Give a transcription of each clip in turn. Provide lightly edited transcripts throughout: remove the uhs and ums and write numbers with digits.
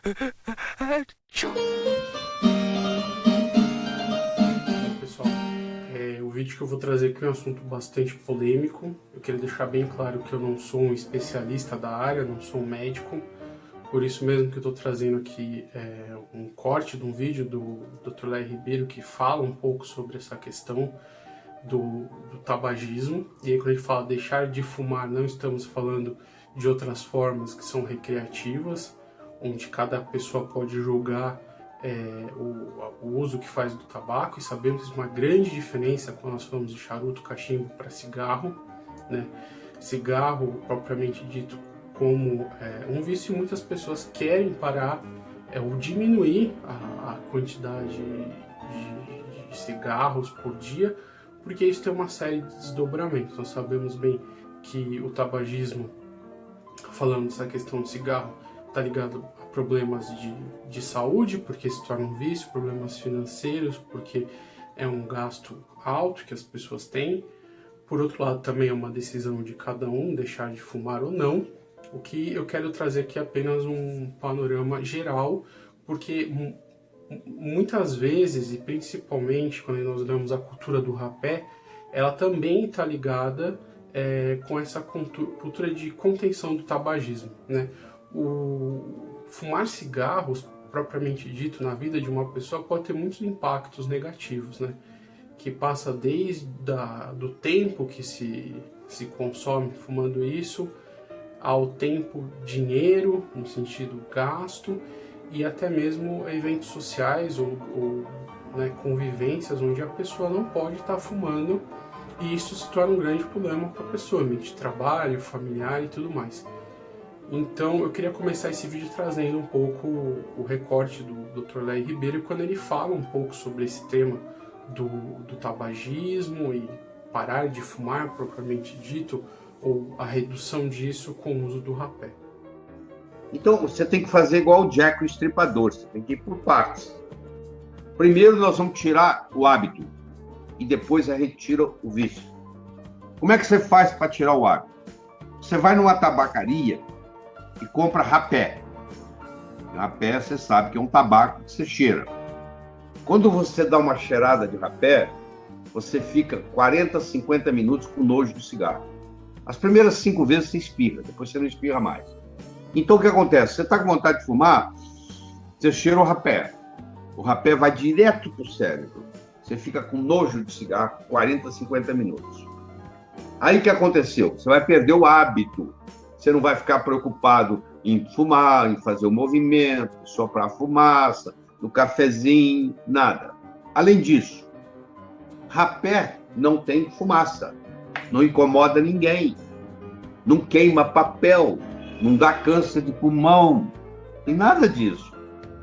Bom, pessoal, o vídeo que eu vou trazer aqui é um assunto bastante polêmico. Eu queria deixar bem claro que eu não sou um especialista da área, não sou um médico. Por isso mesmo que eu estou trazendo aqui um corte de um vídeo do Dr. Léo Ribeiro que fala um pouco sobre essa questão do tabagismo. E aí quando a gente fala deixar de fumar, não estamos falando de outras formas que são recreativas, onde cada pessoa pode julgar o uso que faz do tabaco, e sabemos que existe uma grande diferença quando nós falamos de charuto, cachimbo para cigarro, né? Cigarro, propriamente dito, como um vício, muitas pessoas querem parar ou diminuir a quantidade de cigarros por dia, porque isso tem uma série de desdobramentos. Nós sabemos bem que o tabagismo, falando dessa questão do cigarro, está ligado a problemas de saúde, porque se torna um vício, problemas financeiros, porque é um gasto alto que as pessoas têm. Por outro lado, também é uma decisão de cada um deixar de fumar ou não. O que eu quero trazer aqui é apenas um panorama geral, porque muitas vezes, e principalmente quando nós olhamos a cultura do rapé, ela também está ligada com essa cultura de contenção do tabagismo, né? O fumar cigarros, propriamente dito, na vida de uma pessoa pode ter muitos impactos negativos, né? Que passa desde do tempo que se consome fumando isso, ao tempo, dinheiro, no sentido gasto, e até mesmo eventos sociais ou né, convivências onde a pessoa não pode estar fumando, e isso se torna um grande problema para a pessoa, ambiente de trabalho, familiar e tudo mais. Então eu queria começar esse vídeo trazendo um pouco o recorte do Dr. Léo Ribeiro, quando ele fala um pouco sobre esse tema do tabagismo e parar de fumar, propriamente dito, ou a redução disso com o uso do rapé. Então, você tem que fazer igual o Jack o Estripador, você tem que ir por partes. Primeiro, nós vamos tirar o hábito e depois a gente tira o vício. Como é que você faz para tirar o hábito? Você vai numa tabacaria e compra rapé. Rapé, você sabe que é um tabaco que você cheira. Quando você dá uma cheirada de rapé, você fica 40, 50 minutos com nojo do cigarro. As primeiras 5 vezes você espirra, depois você não espirra mais. Então, o que acontece? Você está com vontade de fumar, você cheira o rapé. O rapé vai direto para o cérebro. Você fica com nojo de cigarro 40, 50 minutos. Aí o que aconteceu? Você vai perder o hábito. Você não vai ficar preocupado em fumar, em fazer o movimento, soprar a fumaça, no cafezinho, nada. Além disso, rapé não tem fumaça, não incomoda ninguém, não queima papel, não dá câncer de pulmão, tem nada disso.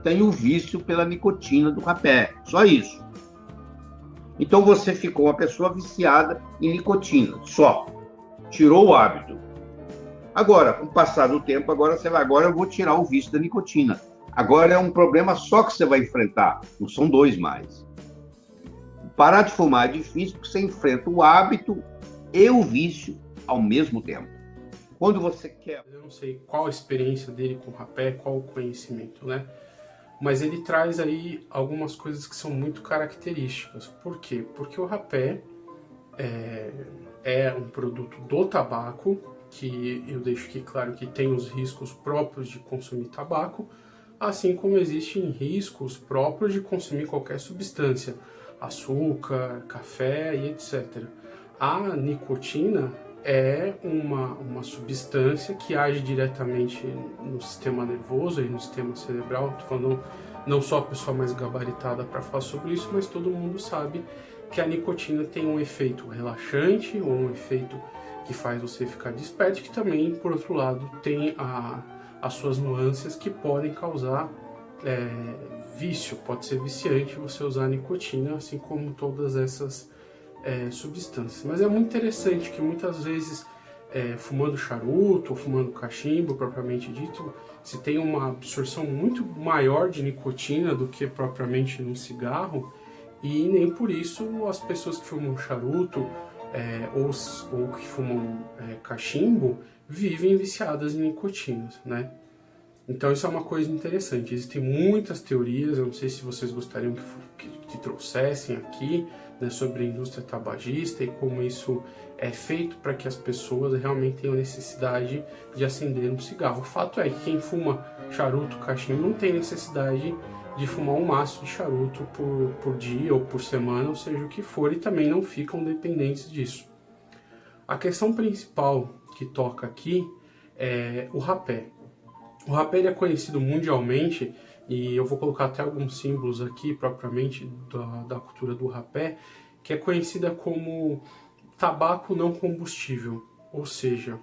Tem o vício pela nicotina do rapé, só isso. Então você ficou uma pessoa viciada em nicotina, só. Tirou o hábito. Agora, com o passar do tempo, agora eu vou tirar o vício da nicotina. Agora é um problema só que você vai enfrentar, não são 2 mais. Parar de fumar é difícil porque você enfrenta o hábito e o vício ao mesmo tempo. Quando você quer... Eu não sei qual a experiência dele com o rapé, qual o conhecimento, né? Mas ele traz aí algumas coisas que são muito características. Por quê? Porque o rapé é um produto do tabaco, que eu deixo aqui claro que tem os riscos próprios de consumir tabaco, assim como existem riscos próprios de consumir qualquer substância, açúcar, café e etc. A nicotina é uma substância que age diretamente no sistema nervoso e no sistema cerebral. Estou falando não só a pessoa mais gabaritada para falar sobre isso, mas todo mundo sabe que a nicotina tem um efeito relaxante ou um efeito que faz você ficar desperto, que também, por outro lado, tem as suas nuances que podem causar vício, pode ser viciante você usar a nicotina, assim como todas essas substâncias. Mas é muito interessante que muitas vezes, fumando charuto ou fumando cachimbo, propriamente dito, se tem uma absorção muito maior de nicotina do que propriamente num cigarro, e nem por isso as pessoas que fumam charuto ou que fumam cachimbo vivem viciadas em nicotina, né? Então isso é uma coisa interessante. Existem muitas teorias, eu não sei se vocês gostariam que trouxessem aqui, né, sobre a indústria tabagista e como isso é feito para que as pessoas realmente tenham necessidade de acender um cigarro. O fato é que quem fuma charuto, cachimbo, não tem necessidade de fumar um maço de charuto por dia ou por semana, ou seja o que for, e também não ficam dependentes disso. A questão principal que toca aqui é o rapé. O rapé ele é conhecido mundialmente, e eu vou colocar até alguns símbolos aqui propriamente da cultura do rapé, que é conhecida como tabaco não combustível, ou seja,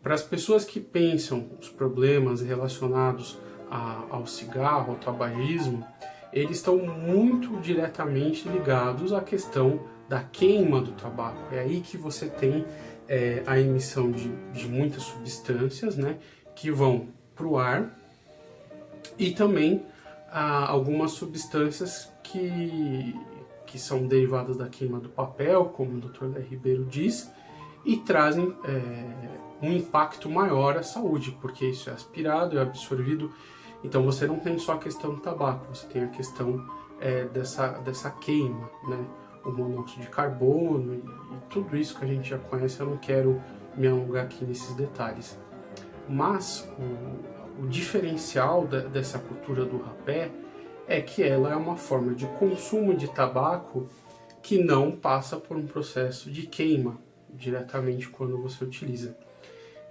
para as pessoas que pensam os problemas relacionados ao cigarro, ao tabagismo, eles estão muito diretamente ligados à questão da queima do tabaco. É aí que você tem a emissão de muitas substâncias, né, que vão para o ar, e também algumas substâncias que são derivadas da queima do papel, como o Dr. Léo Ribeiro diz, e trazem um impacto maior à saúde, porque isso é aspirado, é absorvido. Então você não tem só a questão do tabaco, você tem a questão dessa queima, né? O monóxido de carbono e tudo isso que a gente já conhece. Eu não quero me alongar aqui nesses detalhes. Mas o diferencial dessa cultura do rapé é que ela é uma forma de consumo de tabaco que não passa por um processo de queima diretamente quando você utiliza.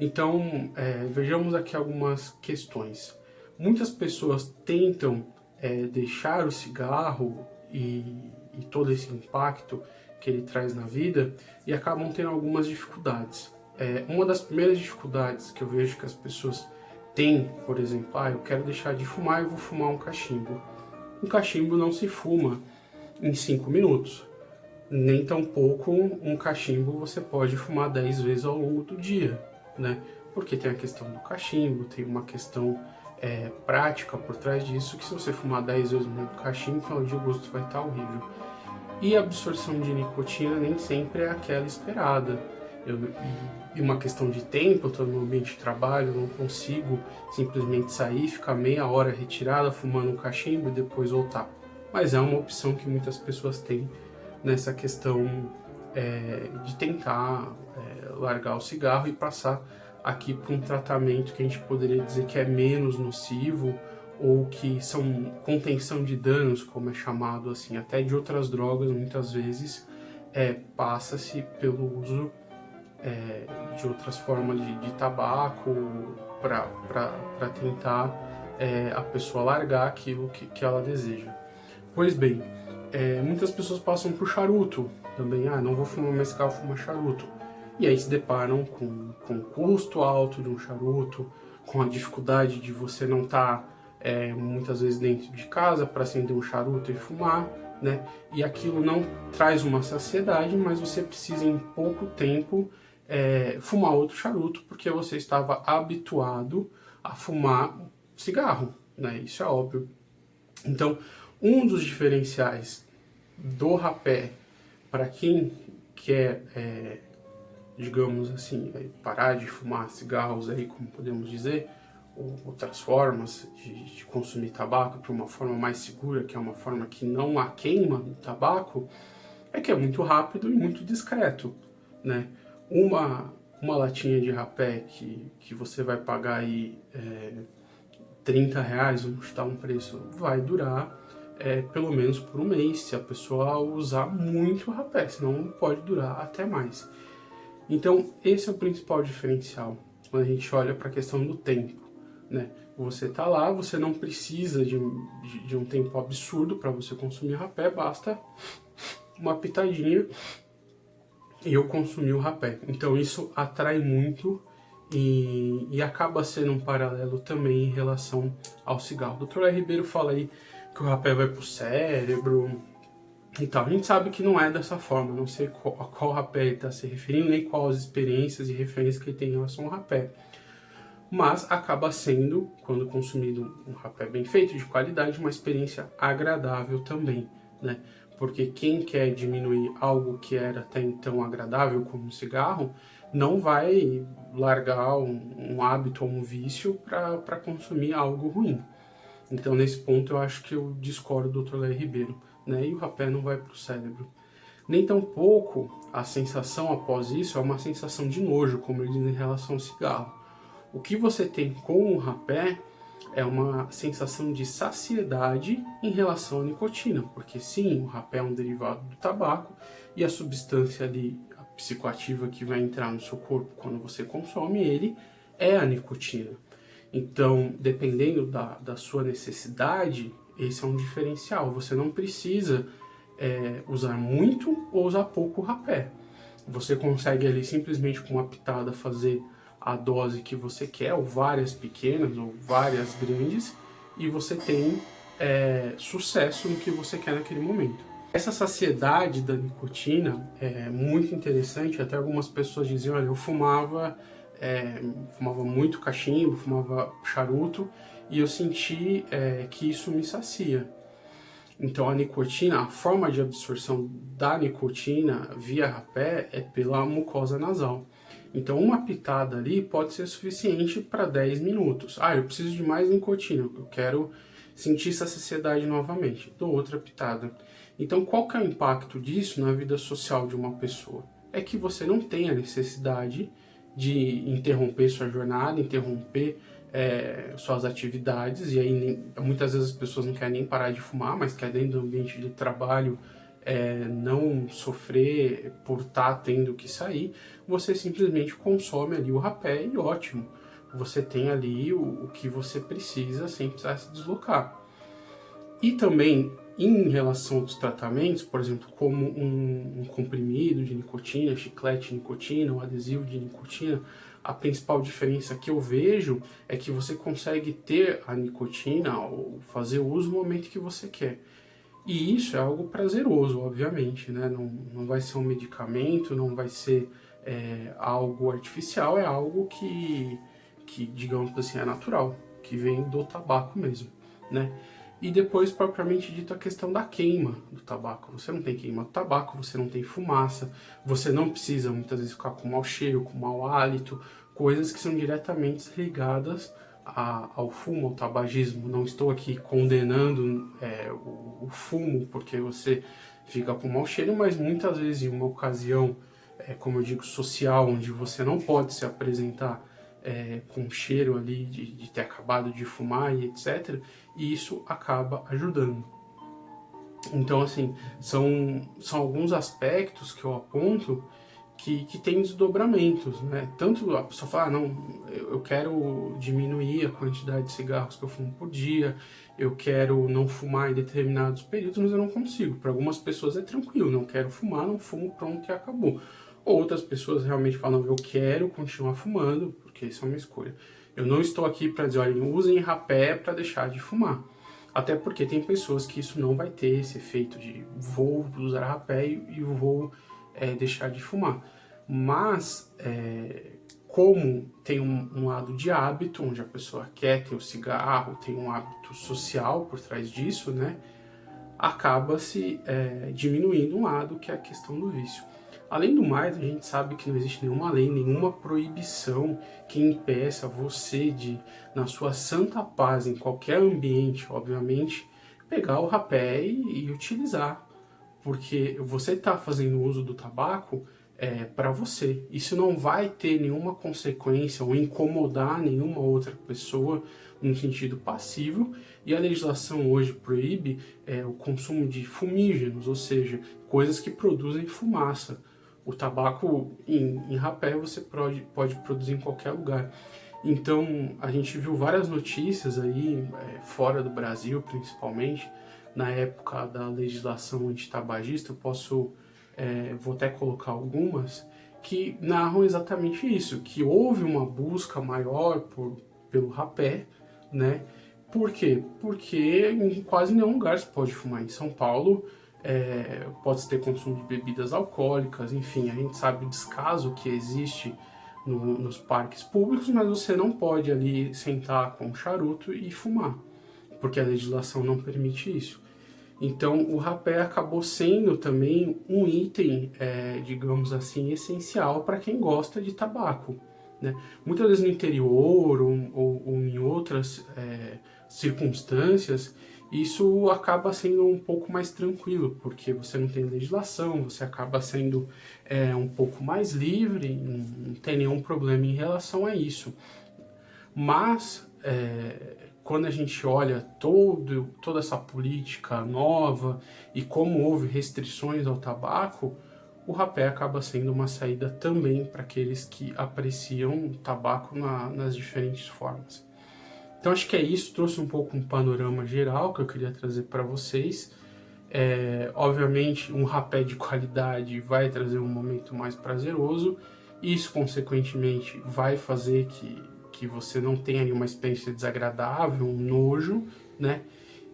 Então, vejamos aqui algumas questões. Muitas pessoas tentam deixar o cigarro e todo esse impacto que ele traz na vida e acabam tendo algumas dificuldades. Uma das primeiras dificuldades que eu vejo que as pessoas têm, por exemplo, eu quero deixar de fumar e vou fumar um cachimbo. Um cachimbo não se fuma em 5 minutos. Nem tampouco um cachimbo você pode fumar 10 vezes ao longo do dia, né? Porque tem a questão do cachimbo, tem uma questão prática por trás disso, que se você fumar 10 vezes no cachimbo, no final do dia o gosto vai estar horrível. E a absorção de nicotina nem sempre é aquela esperada. E uma questão de tempo, eu estou no ambiente de trabalho, eu não consigo simplesmente sair, ficar meia hora retirada fumando um cachimbo e depois voltar. Mas é uma opção que muitas pessoas têm nessa questão de tentar largar o cigarro e passar aqui para um tratamento que a gente poderia dizer que é menos nocivo, ou que são contenção de danos, como é chamado assim, até de outras drogas. Muitas vezes passa-se pelo uso de outras formas de tabaco para tentar a pessoa largar aquilo que ela deseja. Pois bem, muitas pessoas passam por charuto também. Não vou fumar mais cigarro, vou fumar charuto. E aí se deparam com o custo alto de um charuto, com a dificuldade de você não estar muitas vezes dentro de casa para acender um charuto e fumar, né? E aquilo não traz uma saciedade, mas você precisa em pouco tempo fumar outro charuto, porque você estava habituado a fumar cigarro, né? Isso é óbvio. Então, um dos diferenciais do rapé para quem quer, digamos assim, parar de fumar cigarros, aí, como podemos dizer, ou outras formas de consumir tabaco para uma forma mais segura, que é uma forma que não há queima do tabaco, é que é muito rápido e muito discreto, né? Uma latinha de rapé que você vai pagar aí R$30, vamos chutar um preço, vai durar pelo menos por um mês, se a pessoa usar muito rapé, senão pode durar até mais. Então, esse é o principal diferencial, quando a gente olha para a questão do tempo, né? Você tá lá, você não precisa de um tempo absurdo para você consumir rapé, basta uma pitadinha e eu consumi o rapé. Então isso atrai muito e acaba sendo um paralelo também em relação ao cigarro. O Dr. Léo Ribeiro fala aí que o rapé vai pro cérebro e tal. A gente sabe que não é dessa forma, não sei a qual rapé ele está se referindo, nem quais experiências e referências que ele tem em relação ao rapé. Mas acaba sendo, quando consumido um rapé bem feito, de qualidade, uma experiência agradável também, né? Porque quem quer diminuir algo que era até então agradável, como um cigarro, não vai largar um hábito ou um vício para consumir algo ruim. Então, nesse ponto, eu acho que eu discordo do Dr. Léo Ribeiro, né? E o rapé não vai para o cérebro. Nem tampouco a sensação após isso é uma sensação de nojo, como ele diz em relação ao cigarro. O que você tem com o rapé é uma sensação de saciedade em relação à nicotina, porque sim, o rapé é um derivado do tabaco e a substância ali, a psicoativa que vai entrar no seu corpo quando você consome ele, é a nicotina. Então, dependendo da sua necessidade, esse é um diferencial. Você não precisa usar muito ou usar pouco rapé. Você consegue ali simplesmente com uma pitada fazer a dose que você quer, ou várias pequenas, ou várias grandes, e você tem sucesso no que você quer naquele momento. Essa saciedade da nicotina é muito interessante, até algumas pessoas diziam, olha, eu fumava muito cachimbo, fumava charuto, e eu senti que isso me sacia. Então a nicotina, a forma de absorção da nicotina via rapé é pela mucosa nasal. Então uma pitada ali pode ser suficiente para 10 minutos. Ah, eu preciso de mais nicotina, eu quero sentir essa saciedade novamente. Dou outra pitada. Então qual que é o impacto disso na vida social de uma pessoa? É que você não tem a necessidade de interromper sua jornada, interromper suas atividades, e aí muitas vezes as pessoas não querem nem parar de fumar, mas querem dentro do ambiente de trabalho não sofrer por estar tendo que sair, você simplesmente consome ali o rapé e ótimo, você tem ali o que você precisa sem precisar se deslocar. E também em relação aos tratamentos, por exemplo, como um comprimido de nicotina, chiclete de nicotina, um adesivo de nicotina, a principal diferença que eu vejo é que você consegue ter a nicotina ou fazer uso no momento que você quer. E isso é algo prazeroso, obviamente, né? Não vai ser um medicamento, não vai ser algo artificial, é algo que, digamos assim, é natural, que vem do tabaco mesmo, né? E depois, propriamente dito, a questão da queima do tabaco. Você não tem queima do tabaco, você não tem fumaça, você não precisa muitas vezes ficar com mau cheiro, com mau hálito, coisas que são diretamente ligadas ao fumo, ao tabagismo. Não estou aqui condenando o fumo porque você fica com mau cheiro, mas muitas vezes em uma ocasião, como eu digo, social, onde você não pode se apresentar com cheiro ali de ter acabado de fumar e etc. E isso acaba ajudando. Então, assim, são alguns aspectos que eu aponto que tem desdobramentos, né? Tanto a pessoa fala, não, eu quero diminuir a quantidade de cigarros que eu fumo por dia, eu quero não fumar em determinados períodos, mas eu não consigo. Para algumas pessoas é tranquilo, não quero fumar, não fumo, pronto e acabou. Outras pessoas realmente falam, eu quero continuar fumando, porque isso é uma escolha. Eu não estou aqui para dizer, olha, usem rapé para deixar de fumar. Até porque tem pessoas que isso não vai ter esse efeito de vou usar rapé e vou deixar de fumar. Mas, como tem um lado de hábito, onde a pessoa quer ter o cigarro, tem um hábito social por trás disso, né? Acaba-se diminuindo um lado que é a questão do vício. Além do mais, a gente sabe que não existe nenhuma lei, nenhuma proibição que impeça você de, na sua santa paz, em qualquer ambiente, obviamente, pegar o rapé e utilizar. Porque você está fazendo uso do tabaco para você. Isso não vai ter nenhuma consequência ou incomodar nenhuma outra pessoa no sentido passivo, e a legislação hoje proíbe o consumo de fumígenos, ou seja, coisas que produzem fumaça. O tabaco em rapé você pode produzir em qualquer lugar. Então, a gente viu várias notícias aí, fora do Brasil principalmente, na época da legislação antitabagista, vou até colocar algumas, que narram exatamente isso, que houve uma busca maior pelo rapé, né? Por quê? Porque em quase nenhum lugar se pode fumar. Em São Paulo, pode ter consumo de bebidas alcoólicas, enfim, a gente sabe o descaso que existe nos parques públicos, mas você não pode ali sentar com um charuto e fumar, porque a legislação não permite isso. Então, o rapé acabou sendo também um item, digamos assim, essencial para quem gosta de tabaco, né? Muitas vezes no interior ou em outras circunstâncias, isso acaba sendo um pouco mais tranquilo, porque você não tem legislação, você acaba sendo um pouco mais livre, não tem nenhum problema em relação a isso. Mas quando a gente olha toda essa política nova e como houve restrições ao tabaco, o rapé acaba sendo uma saída também para aqueles que apreciam o tabaco nas diferentes formas. Então acho que é isso, trouxe um pouco um panorama geral que eu queria trazer para vocês. Obviamente um rapé de qualidade vai trazer um momento mais prazeroso, isso consequentemente vai fazer que você não tenha nenhuma experiência desagradável, um nojo, né?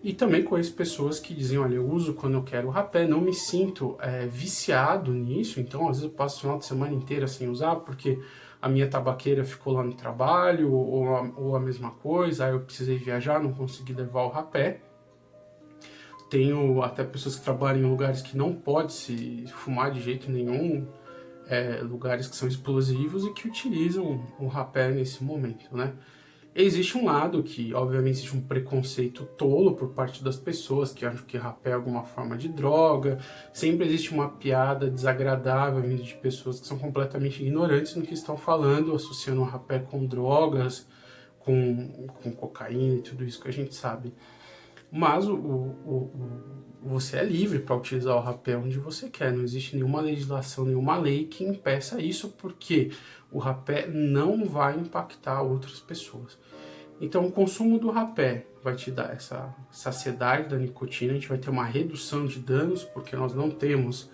E também conheço pessoas que dizem, olha, eu uso quando eu quero rapé, não me sinto viciado nisso, então às vezes eu passo o final de semana inteira sem usar, porque a minha tabaqueira ficou lá no trabalho, ou a mesma coisa, aí eu precisei viajar, não consegui levar o rapé. Tenho até pessoas que trabalham em lugares que não pode se fumar de jeito nenhum, lugares que são explosivos e que utilizam o rapé nesse momento, né? Existe um lado que, obviamente, existe um preconceito tolo por parte das pessoas que acham que rapé é alguma forma de droga. Sempre existe uma piada desagradável vindo de pessoas que são completamente ignorantes no que estão falando, associando o rapé com drogas, com cocaína e tudo isso que a gente sabe. Mas você é livre para utilizar o rapé onde você quer, não existe nenhuma legislação, nenhuma lei que impeça isso, porque o rapé não vai impactar outras pessoas. Então o consumo do rapé vai te dar essa saciedade da nicotina, a gente vai ter uma redução de danos, porque nós não temos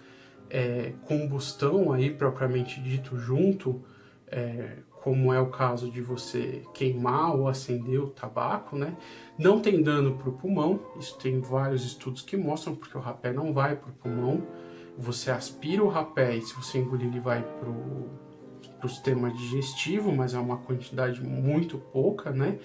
combustão aí propriamente dito junto, como é o caso de você queimar ou acender o tabaco, né? Não tem dano para o pulmão, isso tem vários estudos que mostram, porque o rapé não vai para o pulmão. Você aspira o rapé e se você engolir ele vai para o sistema digestivo, mas é uma quantidade muito pouca, né?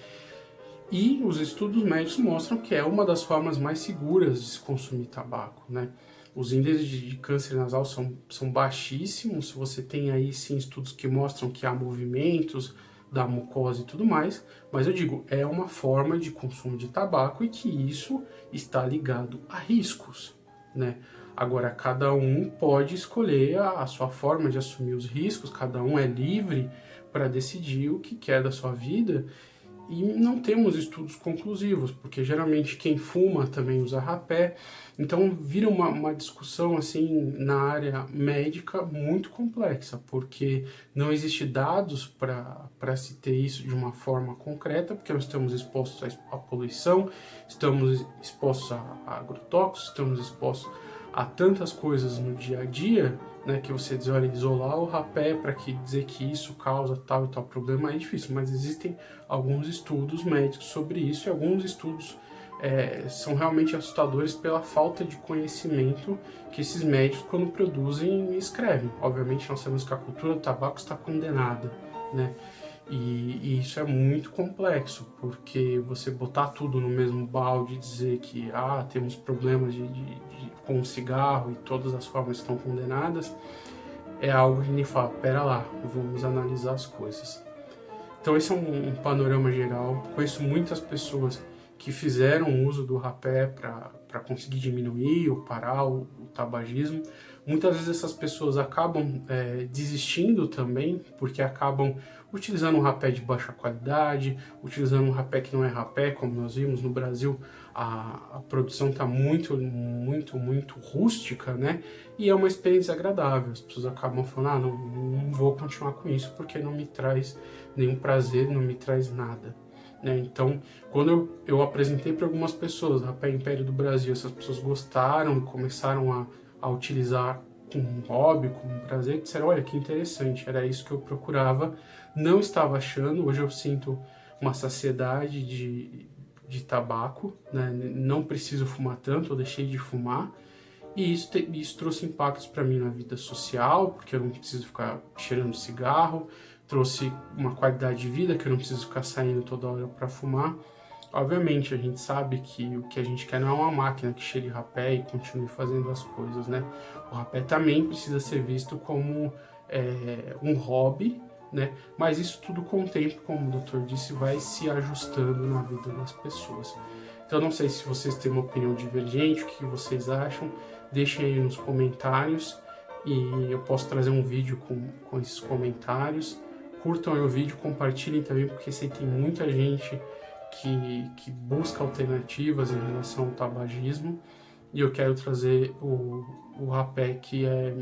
E os estudos médicos mostram que é uma das formas mais seguras de se consumir tabaco, né? Os índices de câncer nasal são baixíssimos, você tem aí sim estudos que mostram que há movimentos da mucosa e tudo mais, mas eu digo, é uma forma de consumo de tabaco e que isso está ligado a riscos, né? Agora, cada um pode escolher a sua forma de assumir os riscos, cada um é livre para decidir o que quer da sua vida. E não temos estudos conclusivos, porque geralmente quem fuma também usa rapé, então vira uma discussão assim na área médica muito complexa, porque não existe dados para se ter isso de uma forma concreta, porque nós estamos expostos à poluição, estamos expostos a agrotóxicos, estamos expostos a tantas coisas no dia a dia, né, que você diz, olha, isolar o rapé para dizer que isso causa tal e tal problema é difícil, mas existem alguns estudos médicos sobre isso e alguns estudos são realmente assustadores pela falta de conhecimento que esses médicos, quando produzem, escrevem. Obviamente nós sabemos que a cultura do tabaco está condenada, né? E isso é muito complexo, porque você botar tudo no mesmo balde e dizer que temos problemas com o cigarro e todas as formas estão condenadas, é algo que me fala, pera lá, vamos analisar as coisas. Então esse é um panorama geral. Conheço muitas pessoas que fizeram uso do rapé para conseguir diminuir ou parar o tabagismo. Muitas vezes essas pessoas acabam desistindo também, porque acabam utilizando um rapé de baixa qualidade, utilizando um rapé que não é rapé, como nós vimos no Brasil, a produção está muito rústica, né? E é uma experiência agradável. As pessoas acabam falando, não vou continuar com isso porque não me traz nenhum prazer, não me traz nada. Né? Então, quando eu apresentei para algumas pessoas rapé Império do Brasil, essas pessoas gostaram e começaram a utilizar com hobby, com prazer, disseram, olha que interessante, era isso que eu procurava, não estava achando, hoje eu sinto uma saciedade de tabaco, né? Não preciso fumar tanto, eu deixei de fumar, e isso trouxe impactos para mim na vida social, porque eu não preciso ficar cheirando cigarro, trouxe uma qualidade de vida, que eu não preciso ficar saindo toda hora para fumar, Obviamente, a gente sabe que o que a gente quer não é uma máquina que cheire rapé e continue fazendo as coisas, né? O rapé também precisa ser visto como um hobby, né? Mas isso tudo com o tempo, como o doutor disse, vai se ajustando na vida das pessoas. Então, não sei se vocês têm uma opinião divergente, o que vocês acham, deixem aí nos comentários e eu posso trazer um vídeo com esses comentários. Curtam aí o vídeo, compartilhem também, porque sei que tem muita gente que busca alternativas em relação ao tabagismo, e eu quero trazer o rapé, que é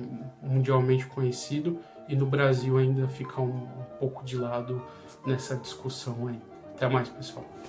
mundialmente conhecido e no Brasil ainda fica um pouco de lado nessa discussão aí. Até mais, pessoal.